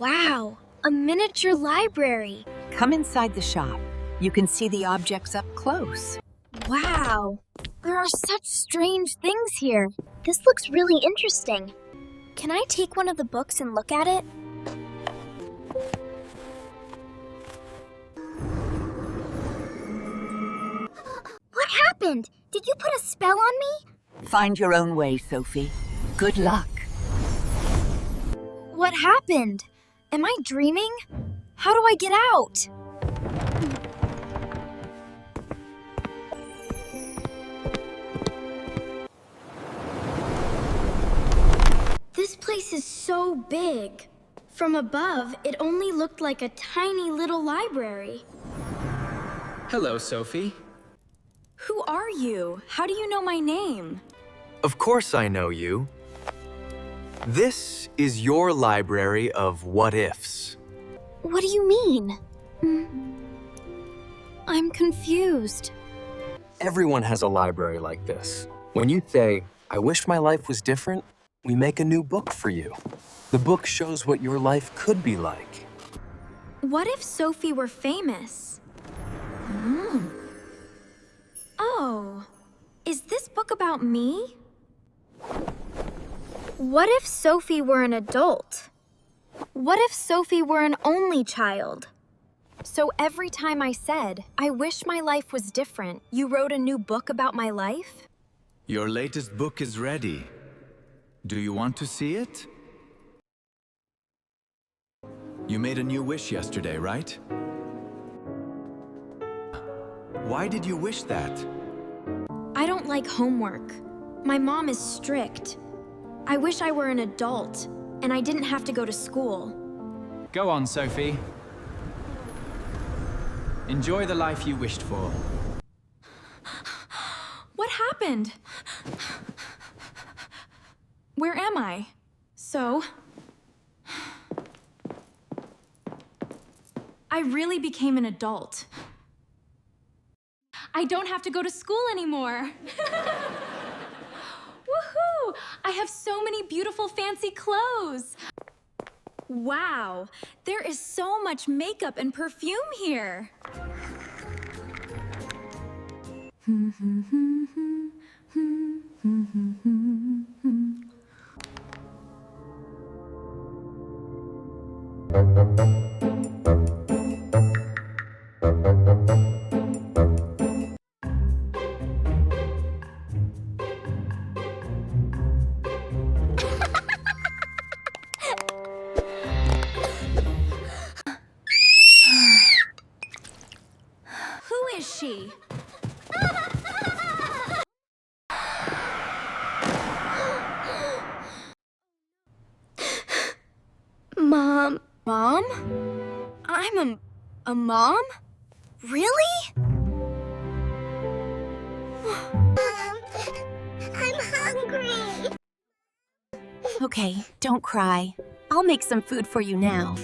Wow, a miniature library. Come inside the shop. You can see the objects up close. Wow, there are such strange things here. This looks really interesting. Can I take one of the books and look at it? What happened? Did you put a spell on me? Find your own way, Sophie. Good luck. What happened? Am I dreaming? How do I get out? This place is so big. From above, it only looked like a tiny little library. Hello, Sophie. Who are you? How do you know my name? Of course I know you. This is your library of what-ifs. What do you mean? I'm confused. Everyone has a library like this. When you say, I wish my life was different, we make a new book for you. The book shows what your life could be like. What if Sophie were famous? Oh, is this book about me? What if Sophie were an adult? What if Sophie were an only child? So every time I said, I wish my life was different, you wrote a new book about my life? Your latest book is ready. Do you want to see it? You made a new wish yesterday, right? Why did you wish that? I don't like homework. My mom is strict. I wish I were an adult, and I didn't have to go to school. Go on, Sophie. Enjoy the life you wished for. What happened? Where am I? So... I really became an adult. I don't have to go to school anymore. Woohoo! I have so many beautiful fancy clothes. Wow, there is so much makeup and perfume here. Who is she? Mom. Mom? I'm a mom? Really? Mom, I'm hungry. Okay, don't cry. I'll make some food for you now.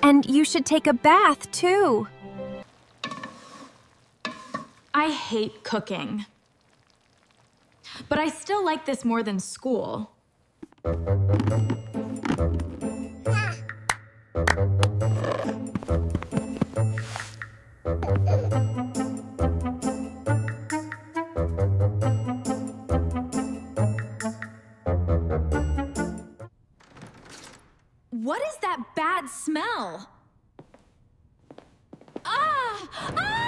And you should take a bath, too. I hate cooking. But I still like this more than school. What is that bad smell? Ah! Ah!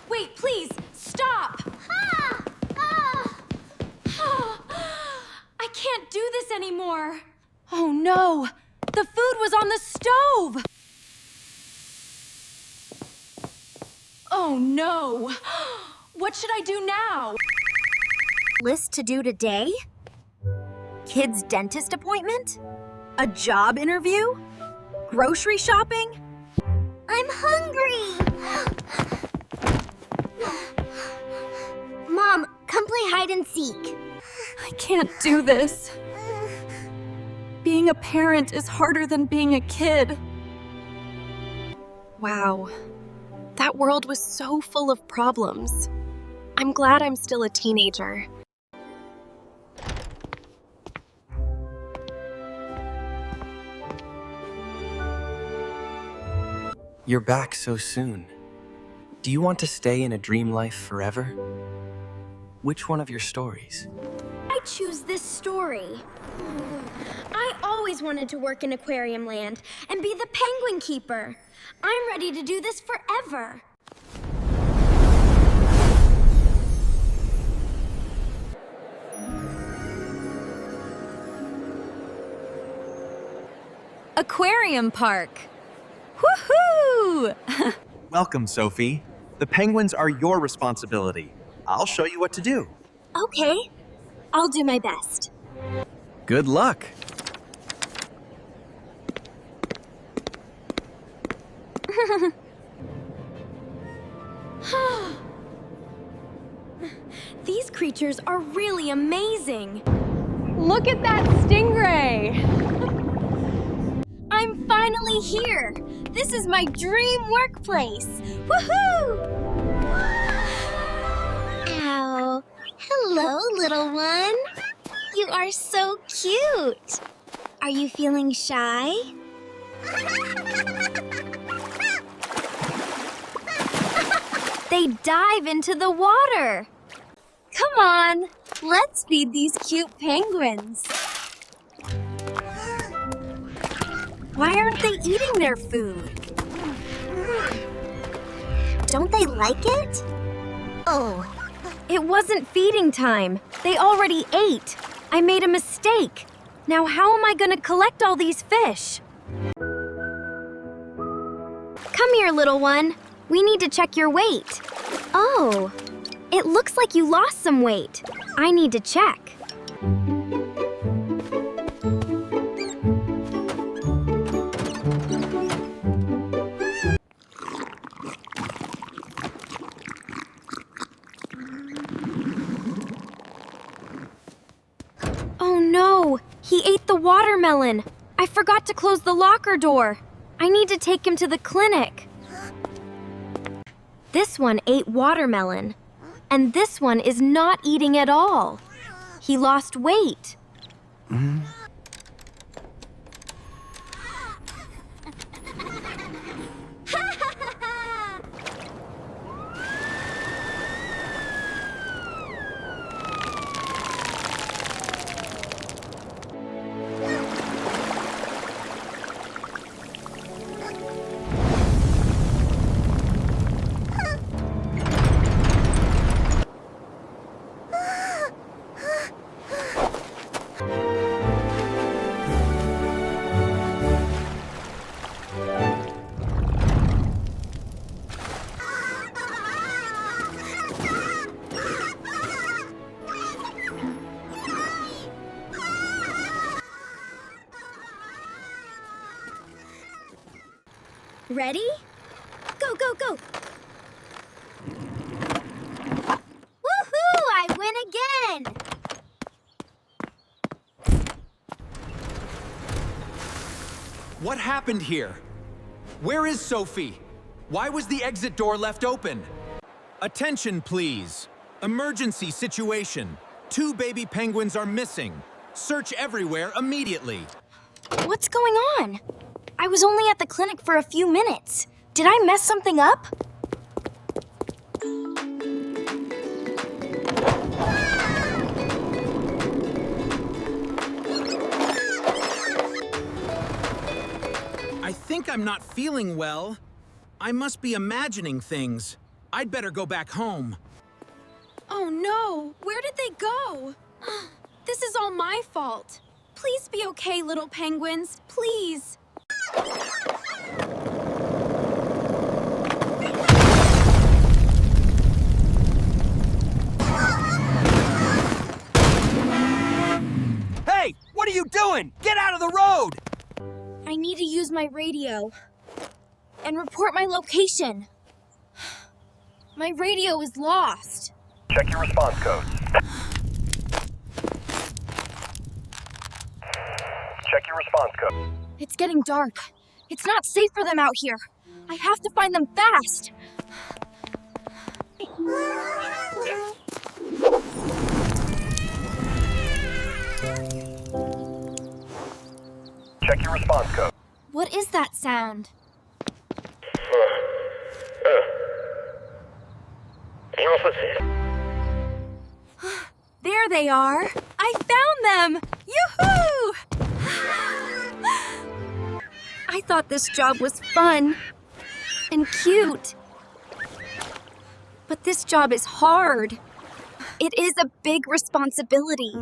Wait, please, stop! I can't do this anymore. Oh no, the food was on the stove! Oh no, what should I do now? List to do today? Kid's dentist appointment? A job interview? Grocery shopping? I'm hungry. Mom, come play hide and seek. I can't do this. Being a parent is harder than being a kid. Wow, that That world was so full of problems. I'm glad I'm still a teenager. You're back so soon. Do you want to stay in a dream life forever? Which one of your stories? I choose this story. I always wanted to work in aquarium land and be the penguin keeper. I'm ready to do this forever. Aquarium Park. Woohoo! Welcome, Sophie. The penguins are your responsibility. I'll show you what to do. Okay, I'll do my best. Good luck. These creatures are really amazing. Look at that stingray! I'm finally here. This is my dream workplace. Woohoo! Ow. Hello, little one. You are so cute. Are you feeling shy? They dive into the water. Come on, let's feed these cute penguins. Why aren't they eating their food? Don't they like it? Oh, It wasn't feeding time. They already ate. I made a mistake. Now how am I gonna collect all these fish? Come here, little one. We need to check your weight. Oh, it looks like you lost some weight. I need to check. Oh no, he ate the watermelon. I forgot to close the locker door. I need to take him to the clinic. This one ate watermelon, and this one is not eating at all. He lost weight. Ready? Go, go, go! Woohoo! I win again! What happened here? Where is Sophie? Why was the exit door left open? Attention, please. Emergency situation. 2 baby penguins are missing. Search everywhere immediately. What's going on? I was only at the clinic for a few minutes. Did I mess something up? I think I'm not feeling well. I must be imagining things. I'd better go back home. Oh no! Where did they go? This is all my fault. Please be okay, little penguins. Please. Hey, what are you doing? Get out of the road! I need to use my radio and report my location. My radio is lost. Check your response codes. Check your response code. It's getting dark. It's not safe for them out here. I have to find them fast. Check your response code. What is that sound? There they are! I found them! Yoo-hoo! I thought this job was fun and cute. But this job is hard. It is a big responsibility.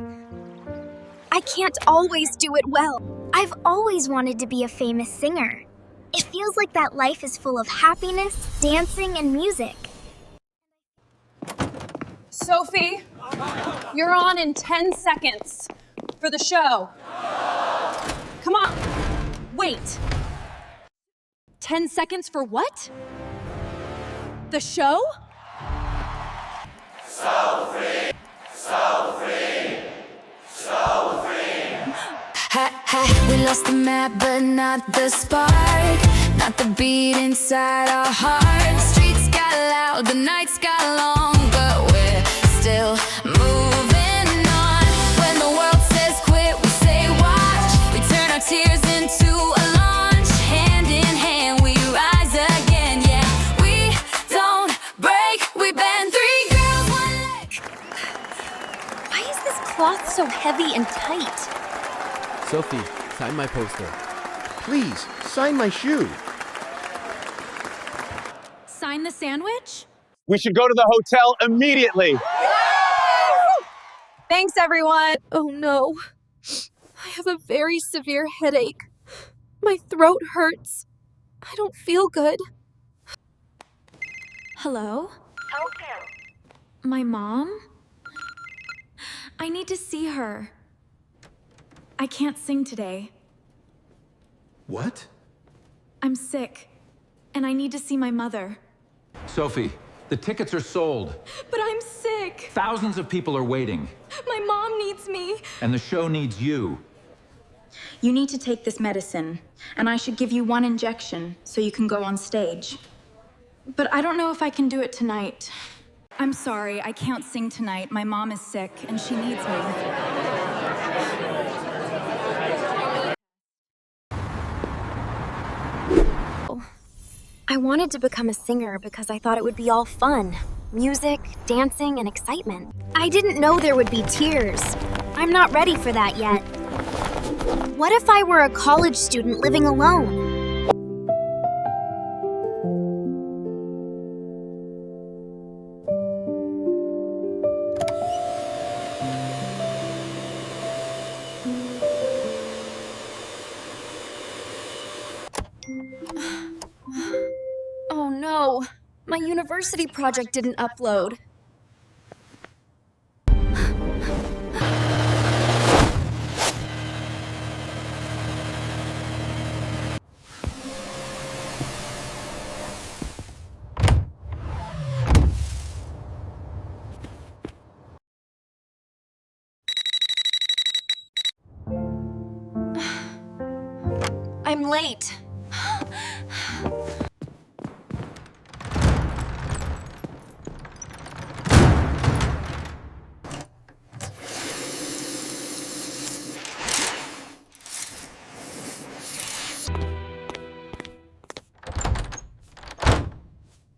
I can't always do it well. I've always wanted to be a famous singer. It feels like that life is full of happiness, dancing, and music. Sophie, you're on in 10 seconds for the show. Come on. Wait. 10 seconds for what? The show? Sophie! Sophie! Sophie! We lost the map, but not the spark. Not the beat inside our hearts. Streets got loud, the nights got long, but we're still moving on. When the world says quit, we say watch. We turn our tears into a launch. Hand in hand, we rise again. Yeah, we don't break. We bend 3 girls, 1 leg. Why is this cloth so heavy and tight? Sophie, sign my poster. Please, sign my shoe. Sign the sandwich? We should go to the hotel immediately. Thanks, everyone. Oh no. I have a very severe headache. My throat hurts. I don't feel good. Hello? My mom? I need to see her. I can't sing today. What? I'm sick, and I need to see my mother. Sophie, the tickets are sold. But I'm sick. Thousands of people are waiting. My mom needs me. And the show needs you. You need to take this medicine, and I should give you 1 injection so you can go on stage. But I don't know if I can do it tonight. I'm sorry, I can't sing tonight. My mom is sick, and she needs me. I wanted to become a singer because I thought it would be all fun. Music, dancing, and excitement. I didn't know there would be tears. I'm not ready for that yet. What if I were a college student living alone? Oh no, my university project didn't upload. I'm late.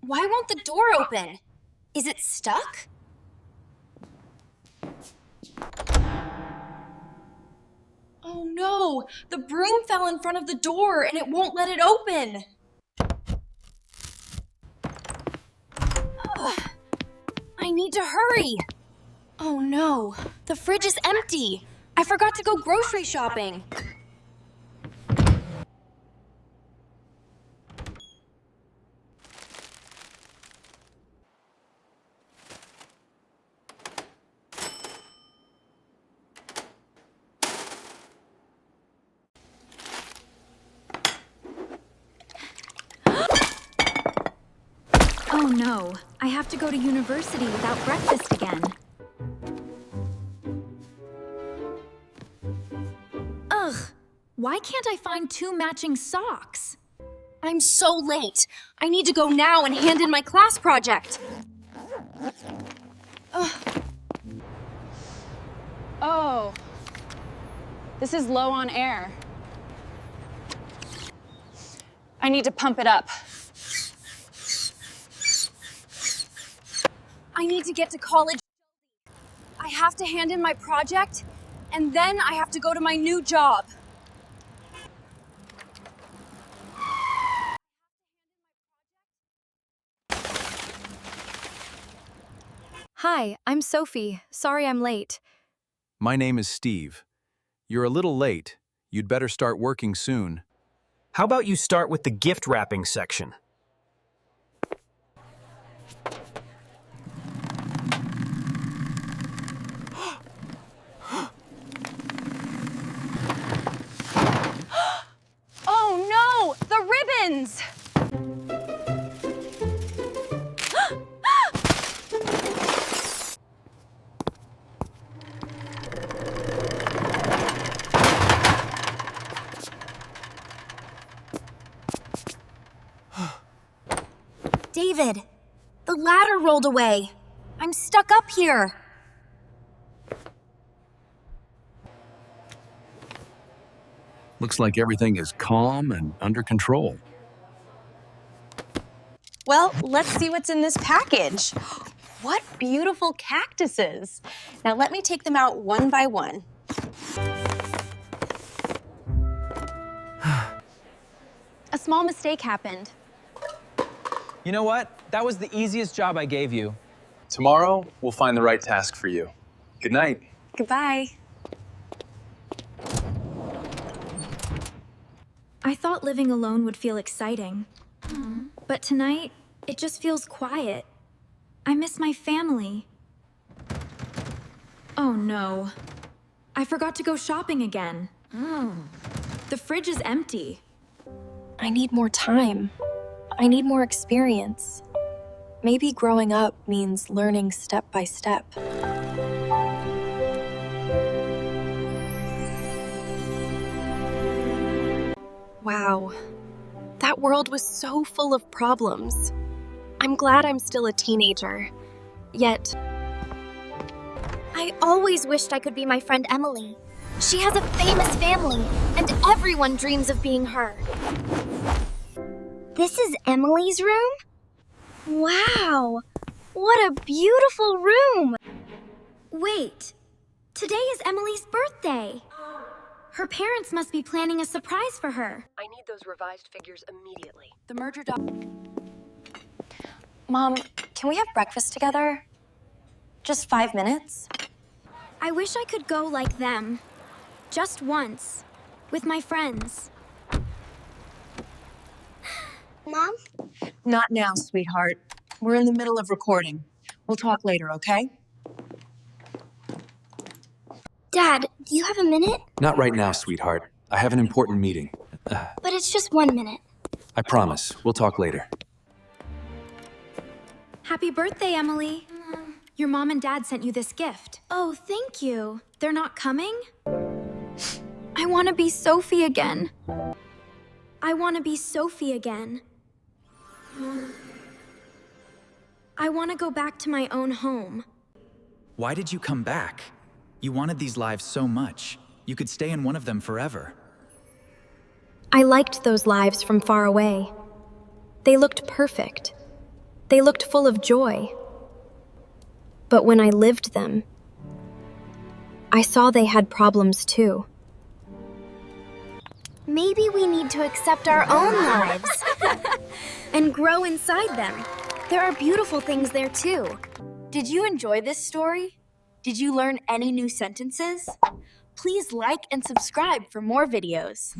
Why won't the door open? Is it stuck? Oh no! The broom fell in front of the door and it won't let it open! Ugh. I need to hurry! Oh no, the fridge is empty! I forgot to go grocery shopping! Oh no, I have to go to university without breakfast again. Ugh, why can't I find 2 matching socks? I'm so late. I need to go now and hand in my class project. Oh, this is low on air. I need to pump it up. I need to get to college. I have to hand in my project, and then I have to go to my new job. Hi, I'm Sophie. Sorry I'm late. My name is Steve. You're a little late. You'd better start working soon. How about you start with the gift wrapping section? Oh no! The ribbons! David, the ladder rolled away. I'm stuck up here. Looks like everything is calm and under control. Well, let's see what's in this package. What beautiful cactuses. Now let me take them out one by one. A small mistake happened. You know what? That was the easiest job I gave you. Tomorrow, we'll find the right task for you. Good night. Goodbye. I thought living alone would feel exciting. But tonight, it just feels quiet. I miss my family. Oh no. I forgot to go shopping again. The fridge is empty. I need more time. I need more experience. Maybe growing up means learning step by step. Wow. That world was so full of problems. I'm glad I'm still a teenager. Yet, I always wished I could be my friend Emily. She has a famous family, and everyone dreams of being her. This is Emily's room? Wow, what a beautiful room! Wait, today is Emily's birthday. Her parents must be planning a surprise for her. I need those revised figures immediately. the merger Mom, can we have breakfast together? Just 5 minutes? I wish I could go like them. Just once. With my friends. Mom? Not now, sweetheart. We're in the middle of recording. We'll talk later, okay? Dad, do you have a minute? Not right now, sweetheart. I have an important meeting. But it's just 1 minute. I promise. We'll talk later. Happy birthday, Emily. Your mom and dad sent you this gift. Oh, thank you. They're not coming? I want to be Sophie again. I want to be Sophie again. I want to go back to my own home. Why did you come back? You wanted these lives so much. You could stay in one of them forever. I liked those lives from far away. They looked perfect. They looked full of joy. But when I lived them, I saw they had problems too. Maybe we need to accept our own lives. And grow inside them. There are beautiful things there too. Did you enjoy this story? Did you learn any new sentences? Please like and subscribe for more videos.